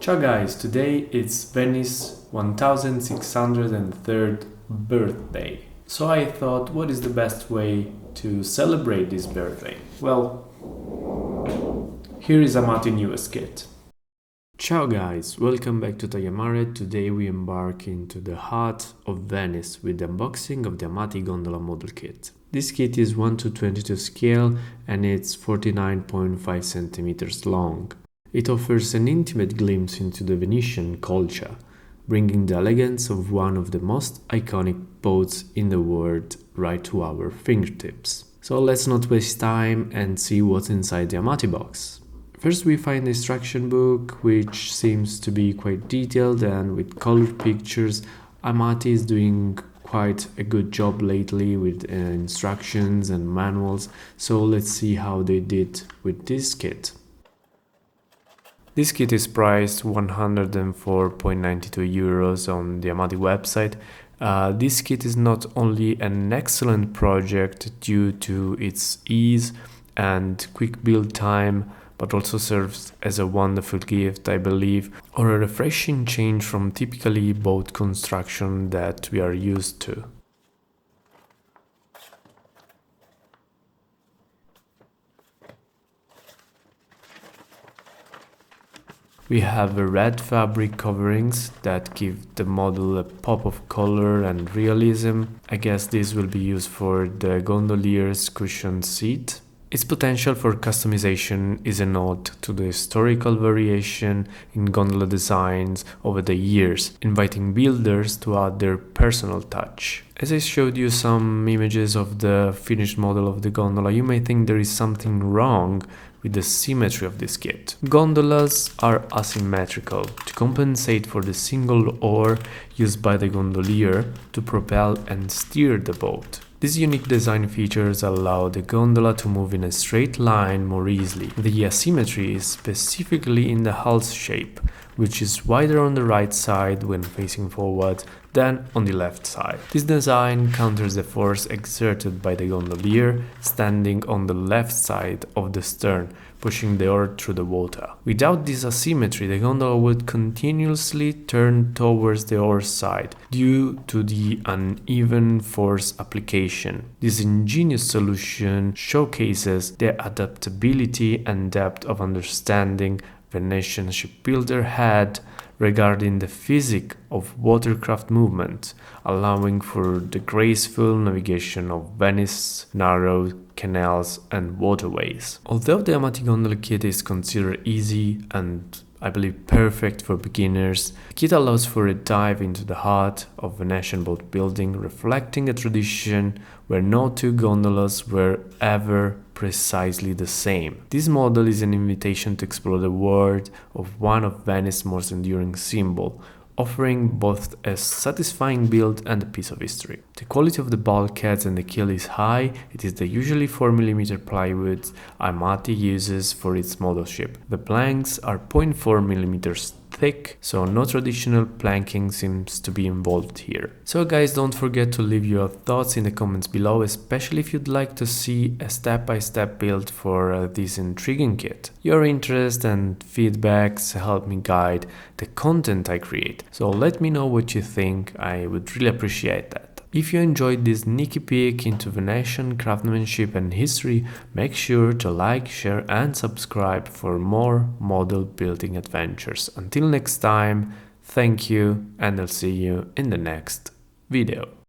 Ciao guys, today it's Venice 1603rd birthday. So I thought, what is the best way to celebrate this birthday? Well, here is Amati newest kit. Ciao guys, welcome back to Tagliamare. Today we embark into the heart of Venice with the unboxing of the Amati Gondola model kit. This kit is 1:22 scale and it's 49.5 centimeters long. It offers an intimate glimpse into the Venetian culture, bringing the elegance of one of the most iconic boats in the world right to our fingertips. So let's not waste time and see what's inside the Amati box. First we find the instruction book, which seems to be quite detailed and with colored pictures. Amati is doing quite a good job lately with instructions and manuals, so let's see how they did with this kit. This kit is priced 104.92 euros on the Amati website. This kit is not only an excellent project due to its ease and quick build time, but also serves as a wonderful gift, I believe, or a refreshing change from typically boat construction that we are used to. We have red fabric coverings that give the model a pop of color and realism. I guess this will be used for the gondolier's cushioned seat. Its potential for customization is a nod to the historical variation in gondola designs over the years, inviting builders to add their personal touch. As I showed you some images of the finished model of the gondola, you may think there is something wrong with the symmetry of this kit. Gondolas are asymmetrical to compensate for the single oar used by the gondolier to propel and steer the boat. These unique design features allow the gondola to move in a straight line more easily. The asymmetry is specifically in the hull's shape, which is wider on the right side when facing forward than on the left side. This design counters the force exerted by the gondolier standing on the left side of the stern, pushing the oar through the water. Without this asymmetry, the gondola would continuously turn towards the oar's side due to the uneven force application. This ingenious solution showcases the adaptability and depth of understanding Venetian shipbuilder had regarding the physics of watercraft movement, allowing for the graceful navigation of Venice's narrow canals and waterways. Although the Amati Gondola kit is considered easy and I believe perfect for beginners, the kit allows for a dive into the heart of Venetian boat building, reflecting a tradition where no two gondolas were ever precisely the same. This model is an invitation to explore the world of one of Venice's most enduring symbols, offering both a satisfying build and a piece of history. The quality of the bulkheads and the keel is high. It is the usually 4mm plywood Amati uses for its model ship. The planks are 0.4mm thick, so no traditional planking seems to be involved here. So guys, don't forget to leave your thoughts in the comments below, especially if you'd like to see a step-by-step build for this intriguing kit. Your interest and feedbacks help me guide the content I create, so let me know what you think. I would really appreciate that. If you enjoyed this sneaky peek into Venetian craftsmanship and history, make sure to like, share and subscribe for more model building adventures. Until next time, thank you and I'll see you in the next video.